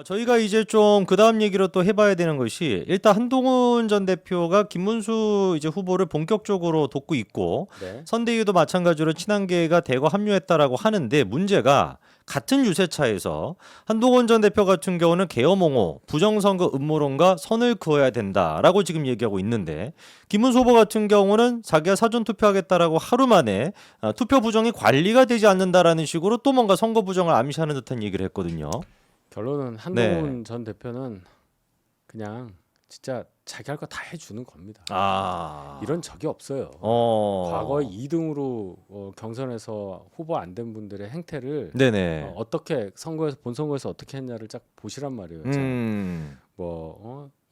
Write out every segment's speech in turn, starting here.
저희가 이제 좀 그다음 얘기로 또 해봐야 되는 것이 일단 한동훈 전 대표가 김문수 이제 후보를 본격적으로 돕고 있고 네. 선대위도 마찬가지로 친한계가 대거 합류했다라고 하는데 문제가 같은 유세차에서 한동훈 전 대표 같은 경우는 계엄옹호, 부정선거 음모론과 선을 그어야 된다라고 지금 얘기하고 있는데 김문수 후보 같은 경우는 자기가 사전 투표하겠다라고 하루 만에 투표 부정이 관리가 되지 않는다라는 식으로 또 뭔가 선거 부정을 암시하는 듯한 얘기를 했거든요. 결론은 네. 한동훈 전 대표는 그냥 진짜 자기 할 거 다 해주는 겁니다. 아. 이런 적이 없어요. 과거에 2등으로 경선에서 후보 안 된 분들의 행태를 네네. 어떻게 선거에서 본선거에서 어떻게 했냐를 쫙 보시란 말이에요.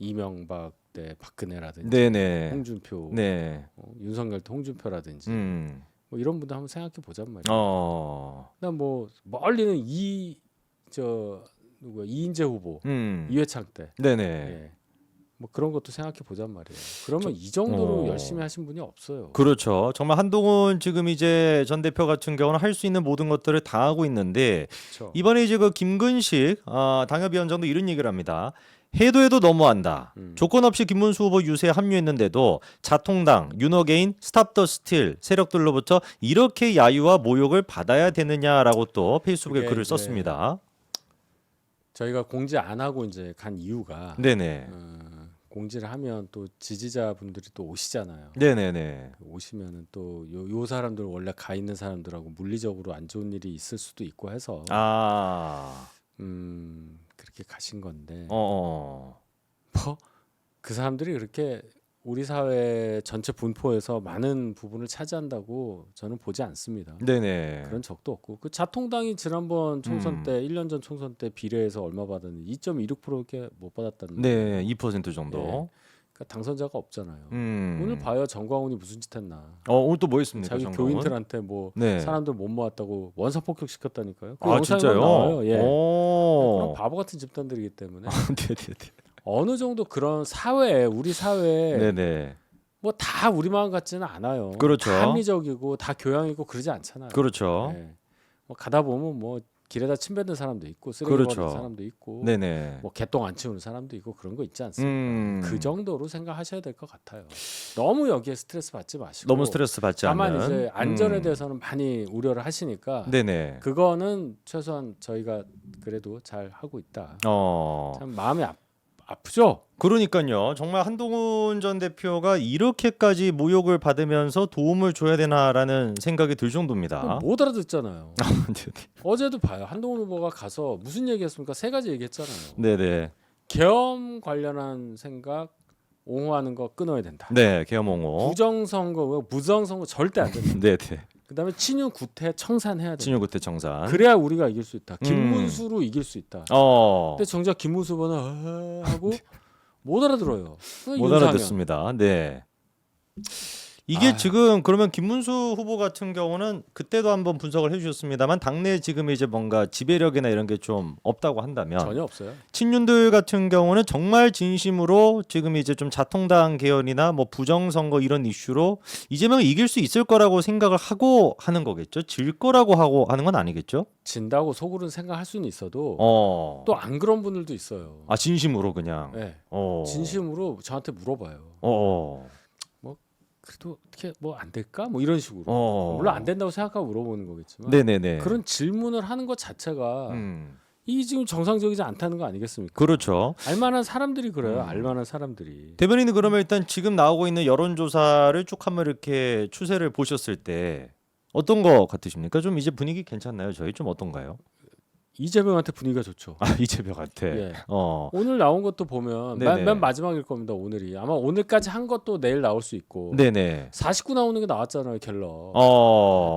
이명박 때 박근혜라든지 네네. 홍준표, 네. 윤석열 때 홍준표라든지 음. 뭐 이런 분들 한번 생각해 보잔 말이에요. 어. 그다음 뭐 멀리는 이인재 후보, 이회창 때, 네네. 예. 뭐 그런 것도 생각해 보잔 말이에요. 그러면 이 정도로 열심히 하신 분이 없어요. 그렇죠. 정말 한동훈 지금 이제 전 대표 같은 경우는 할 수 있는 모든 것들을 다 하고 있는데 그렇죠. 이번에 이제 그 김근식 당협위원장도 이런 얘기를 합니다. 해도 너무한다. 조건 없이 김문수 후보 유세에 합류했는데도 자통당, 윤어게인, 스탑 더 스틸 세력들로부터 이렇게 야유와 모욕을 받아야 되느냐라고 또 페이스북에 그게 글을 이제 썼습니다. 저희가 공지 안 하고 이제 간 이유가 네네. 공지를 하면 또 지지자분들이 또 오시잖아요. 네네네. 오시면은 또 요 사람들 원래 가 있는 사람들하고 물리적으로 안 좋은 일이 있을 수도 있고 해서 그렇게 가신 건데 뭐 그 사람들이 그렇게 우리 사회 전체 분포에서 많은 부분을 차지한다고 저는 보지 않습니다. 네네. 그런 적도 없고 그 자통당이 지난번 총선 때 1년 전 총선 때 비례에서 얼마 받았는지 2.26%게 못 받았다는 네, 2% 정도. 네. 그러니까 당선자가 없잖아요. 음. 오늘 봐요. 정광훈이 무슨 짓 했나. 오늘 또 뭐 했습니까? 자기 정광훈? 교인들한테 뭐 네. 사람들 못 모았다고 원사 폭격시켰다니까요. 그 아, 영상이 진짜요? 나와요. 예. 오. 그런 바보 같은 집단들이기 때문에 네네네. 어느 정도 그런 사회에 우리 사회에 네네. 뭐 다 우리 마음 같지는 않아요. 그렇죠. 다 합리적이고 다 교양 있고 그러지 않잖아요. 그렇죠. 네. 뭐 가다 보면 뭐 길에다 침 뱉는 사람도 있고 쓰레기 그렇죠. 버리는 사람도 있고 네네. 뭐 개똥 안 치우는 사람도 있고 그런 거 있지 않습니까? 그 정도로 생각하셔야 될 것 같아요. 너무 여기에 스트레스 받지 마시고 너무 스트레스 받지 다만 않는. 이제 안전에 대해서는 많이 우려를 하시니까 네네. 그거는 최소한 저희가 그래도 잘 하고 있다. 참 마음이 아프죠? 그러니까요. 정말 한동훈 전 대표가 이렇게까지 모욕을 받으면서 도움을 줘야 되나라는 생각이 들 정도입니다. 못 알아듣잖아요. 네네. 어제도 봐요. 한동훈 후보가 가서 무슨 얘기했습니까? 세 가지 얘기했잖아요. 네네. 계엄 관련한 생각 옹호하는 거 끊어야 된다. 네, 계엄옹호. 부정선거 절대 안 된다. 네네. 그다음에 친윤 구태 청산해야 된다. 친유구태 정산. 그래야 우리가 이길 수 있다. 김문수로 이길 수 있다. 근데 정작 김문수 후보는 하고 못 알아들어요. 못 알아듣습니다. 네. 이게 지금 그러면 김문수 후보 같은 경우는 그때도 한번 분석을 해주셨습니다만 당내 지금 이제 뭔가 지배력이나 이런 게 좀 없다고 한다면 전혀 없어요. 친윤들 같은 경우는 정말 진심으로 지금 이제 좀 자통당 개헌이나 뭐 부정선거 이런 이슈로 이재명을 이길 수 있을 거라고 생각을 하고 하는 거겠죠. 질 거라고 하고 하는 건 아니겠죠. 진다고 속으로는 생각할 수는 있어도 또 안 그런 분들도 있어요. 진심으로 그냥. 네. 진심으로 저한테 물어봐요. 그래도 어떻게 뭐 안 될까? 뭐 이런 식으로. 물론 안 된다고 생각하고 물어보는 거겠지만 네네네. 그런 질문을 하는 것 자체가 이게 지금 정상적이지 않다는 거 아니겠습니까? 그렇죠. 알만한 사람들이 그래요. 알만한 사람들이. 대변인은 그러면 일단 지금 나오고 있는 여론조사를 쭉 한번 이렇게 추세를 보셨을 때 어떤 거 같으십니까? 좀 이제 분위기 괜찮나요? 저희 좀 어떤가요? 이재명한테 분위기가 좋죠. 이재명한테. 예. 오늘 나온 것도 보면 맨 마지막일 겁니다. 오늘이 아마 오늘까지 한 것도 내일 나올 수 있고. 네네. 49 나오는 게 나왔잖아요, 갤럽.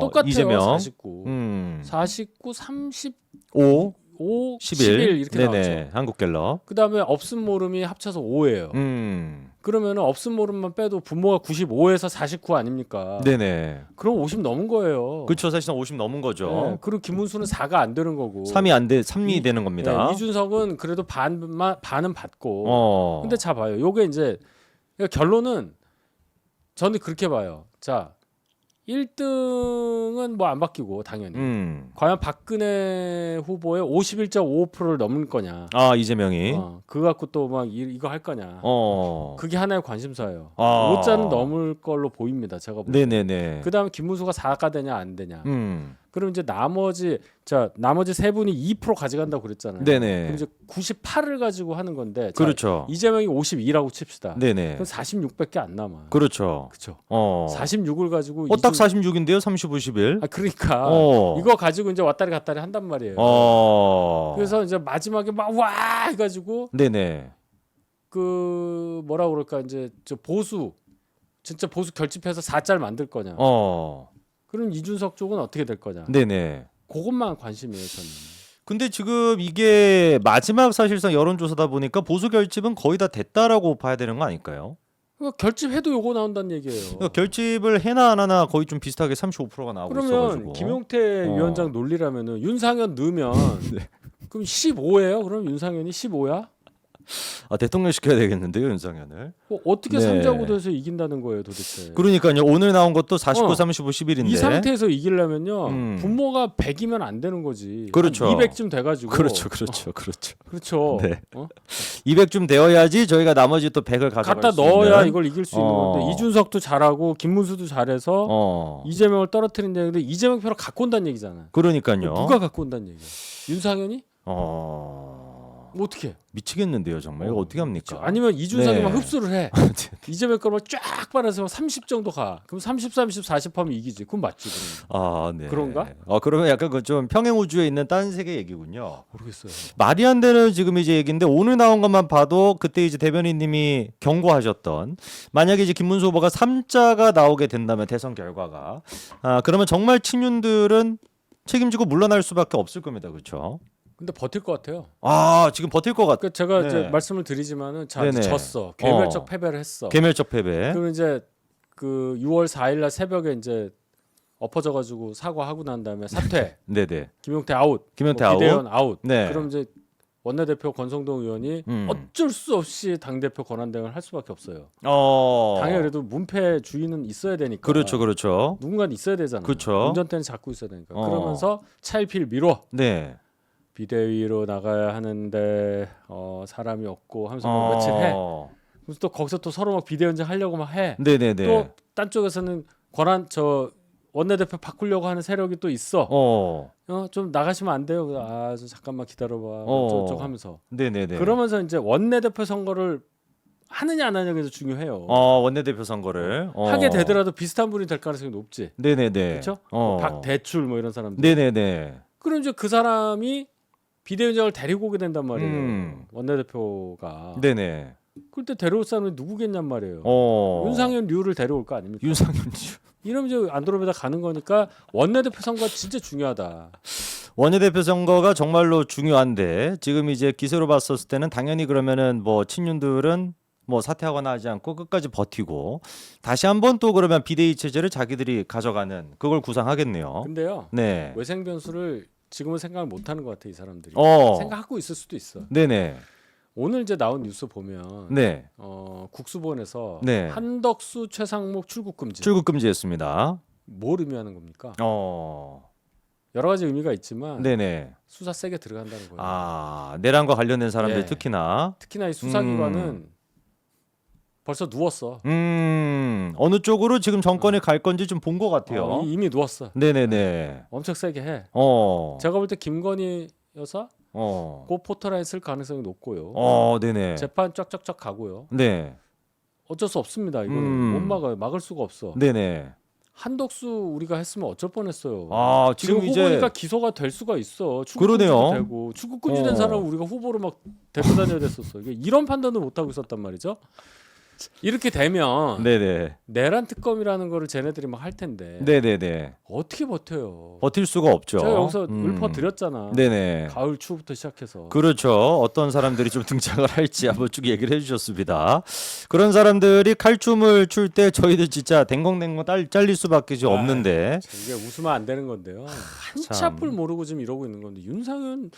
똑같아요. 이재명. 49, 49, 35, 11 이렇게 네네. 나왔죠. 한국갤럽. 그다음에 없음 모름이 합쳐서 5예요. 그러면은 없음 모름만 빼도 분모가 95에서 49 아닙니까? 네네. 그럼 50 넘은 거예요. 그렇죠. 사실상 50 넘은 거죠. 네. 그리고 김문수는 4가 안 되는 거고. 3이 되는 겁니다. 네, 이준석은 그래도 반은 받고. 근데 자 봐요. 요게 이제 그러니까 결론은 저는 그렇게 봐요. 자, 1등은 뭐 안 바뀌고 당연히. 과연 박근혜 후보의 51.55%를 넘을 거냐. 아 이재명이. 그거 갖고 또 막 이거 할 거냐. 그게 하나의 관심사예요. 아. 5자는 넘을 걸로 보입니다. 제가 보기엔. 네네네. 그다음에 김문수가 4가 되냐 안 되냐. 그럼 이제 나머지 세 분이 2% 가져간다고 그랬잖아요. 네네. 그럼 이제 98을 가지고 하는 건데. 그렇죠. 이재명이 52라고 칩시다. 네네. 그럼 46밖에 안 남아. 그렇죠. 그렇죠. 어. 46을 가지고 딱 46인데요. 30, 51. 아 그러니까 이거 가지고 이제 왔다리 갔다리 한단 말이에요. 그래서 이제 마지막에 막 와 해가지고 네네. 그 뭐라 그럴까 이제 저 진짜 보수 결집해서 4짤 만들 거냐. 그럼 이준석 쪽은 어떻게 될 거냐. 네네. 그것만 관심이에요 저는. 근데 지금 이게 마지막 사실상 여론조사다 보니까 보수 결집은 거의 다 됐다라고 봐야 되는 거 아닐까요? 그러니까 결집해도 요거 나온다는 얘기예요. 그러니까 결집을 해나 안 하나 거의 좀 비슷하게 35%가 나오고 그러면 있어가지고. 김용태 위원장 논리라면은 윤상현 넣으면 네. 그럼 15예요? 그럼 윤상현이 15야? 대통령 시켜야 되겠는데요, 윤상현을. 어떻게 네. 3자구도에서 이긴다는 거예요, 도대체? 그러니까요. 오늘 나온 것도 49, 35, 11인데. 이 상태에서 이기려면요. 분모가 100이면 안 되는 거지. 그렇죠. 200쯤 돼가지고. 그렇죠. 그렇죠. 네. 200쯤 되어야지 저희가 나머지 또 100을 가져갈 갖다 수 넣어야 있는. 이걸 이길 수 있는 건데 이준석도 잘하고 김문수도 잘해서 이재명을 떨어뜨린 얘기인데 이재명 표를 갖고 온다는 얘기잖아. 그러니까요. 누가 갖고 온다는 얘기야? 윤상현이? 어떻게? 미치겠는데요, 정말. 이거 어떻게 합니까? 아니면 이준석이만 네. 흡수를 해. 이재명 거를 쫙 빨아서 30 정도 가. 그럼 30, 30, 40 하면 이기지. 그건 맞지. 그러면. 네. 그런가? 그러면 약간 그 좀 평행 우주에 있는 딴 세계 얘기군요. 모르겠어요. 말이 안 되는 지금 이제 얘기인데 오늘 나온 것만 봐도 그때 이제 대변인님이 경고하셨던 만약에 이제 김문수 후보가 3자가 나오게 된다면 대선 결과가 그러면 정말 친윤들은 책임지고 물러날 수밖에 없을 겁니다. 그렇죠? 근데 버틸 것 같아요. 지금 버틸 것 같아요. 그러니까 제가 네. 이제 말씀을 드리지만은 네네. 졌어. 괴멸적 패배를 했어. 괴멸적 패배. 그럼 이제 그 6월 4일 날 새벽에 이제 엎어져 가지고 사과하고 난 다음에 사퇴. 네네. 김용태 아웃. 김용태 아웃. 비대위원 아웃. 네. 그럼 이제 원내대표 권성동 의원이 어쩔 수 없이 당대표 권한대행을 할 수밖에 없어요. 당연히 그래도 문패 주인은 있어야 되니까. 그렇죠. 누군가는 있어야 되잖아요. 그렇죠. 운전대는 잡고 있어야 되니까. 그러면서 차일피일 미뤄. 네. 비대위로 나가야 하는데 사람이 없고 하면서 뭐 며칠 해. 그래서 또 거기서 또 서로 막 비대위원장 하려고 막 해. 네네네. 또 딴 쪽에서는 원내대표 바꾸려고 하는 세력이 또 있어. 좀 나가시면 안 돼요. 저 잠깐만 기다려봐. 쪽 하면서. 네네네. 그러면서 이제 원내대표 선거를 하느냐 안 하느냐가 중요해요. 원내대표 선거를 하게 되더라도 비슷한 분이 될 가능성이 높지. 네네네. 그렇죠? 박대출 뭐 이런 사람들. 네네네. 그럼 이제 그 사람이 비대위원장을 데리고 오게 된단 말이에요. 원내대표가. 네네. 그럴 때 데려올 사람이 누구겠냔 말이에요. 윤상현 류를 데려올 거 아닙니까? 윤상현 류. 이러면 이제 안드로메다 가는 거니까 원내대표 선거가 진짜 중요하다. 원내대표 선거가 정말로 중요한데 지금 이제 기세로 봤었을 때는 당연히 그러면은 뭐 친윤들은 뭐 사퇴하거나 하지 않고 끝까지 버티고 다시 한번 또 그러면 비대위 체제를 자기들이 가져가는 그걸 구상하겠네요. 근데요. 네. 외생 변수를 지금은 생각을 못 하는 것 같아 이 사람들이. 생각하고 있을 수도 있어. 네네. 오늘 이제 나온 뉴스 보면 네. 국수본에서 네. 한덕수 최상목 출국 금지. 출국 금지했습니다. 뭘 의미하는 겁니까? 여러 가지 의미가 있지만 네네. 수사 세게 들어간다는 거예요. 내란과 관련된 사람들 예. 특히나 이 수사기관은 벌써 누웠어. 어느 쪽으로 지금 정권이 갈 건지 좀 본 것 같아요. 이미 누웠어. 네네네. 엄청 세게 해. 제가 볼 때 김건희 여사 그 포털라인 쓸 가능성이 높고요. 네네. 재판 쫙쫙쫙 가고요. 네. 어쩔 수 없습니다. 이거는 못 막아요. 막을 수가 없어. 네네. 한덕수 우리가 했으면 어쩔 뻔했어요. 지금 이제 후보니까 기소가 될 수가 있어. 그러네요. 되고 출국금지된 사람은 우리가 후보로 막 데리고 다녀야 됐었어. 이런 판단을 못 하고 있었단 말이죠. 이렇게 되면 네네. 내란 특검이라는 거를 쟤네들이 막 할 텐데 네네네. 어떻게 버텨요? 버틸 수가 없죠. 제가 여기서 읊어드렸잖아. 네네. 가을 추부터 시작해서. 그렇죠. 어떤 사람들이 좀 등장을 할지 한번 쭉 얘기를 해주셨습니다. 그런 사람들이 칼춤을 출 때 저희들 진짜 댕공댕공 잘릴 수밖에 없는데 이게 웃으면 안 되는 건데요. 한치 앞을 모르고 지금 이러고 있는 건데 윤상현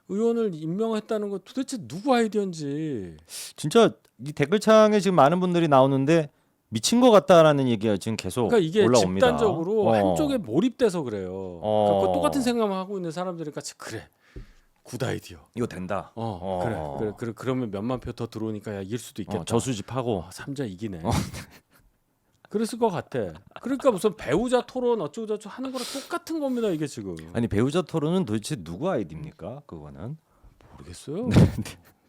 의원을 임명했다는 거 도대체 누구 아이디어인지. 진짜 이 댓글창에 지금 많은 분들이 나오는데 미친 것 같다라는 얘기가 지금 계속 그러니까 이게 올라옵니다. 집단적으로 한쪽에 몰입돼서 그래요. 그러니까 그 똑같은 생각만 하고 있는 사람들이니까 그래 굿 아이디어. 이거 된다. 그래 그러면 몇만 표 더 들어오니까 야 이길 수도 있겠다. 저수집하고 삼자 이기네. 그랬을 것 같아. 그러니까 무슨 배우자 토론 어쩌고 저쩌고 하는 거랑 똑같은 겁니다 이게 지금. 아니 배우자 토론은 도대체 누구 아이디입니까? 그거는 모르겠어요.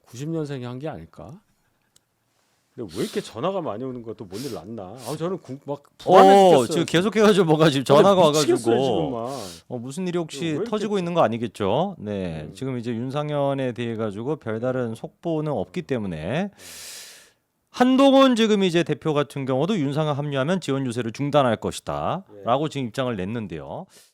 90년생이 한 게 아닐까? 근데 왜 이렇게 전화가 많이 오는 것도 뭔 일 났나? 아 저는 막 불안해 죽겠어요. 지금 계속해가지고 뭐가 지금 전화가 미치겠어요, 지금 와가지고 막. 무슨 일이 혹시 왜 이렇게- 터지고 있는 거 아니겠죠? 네, 지금 이제 윤상현에 대해 가지고 별다른 속보는 없기 때문에 한동훈 지금 이제 대표 같은 경우도 윤상현 합류하면 지원 유세를 중단할 것이다라고 지금 입장을 냈는데요.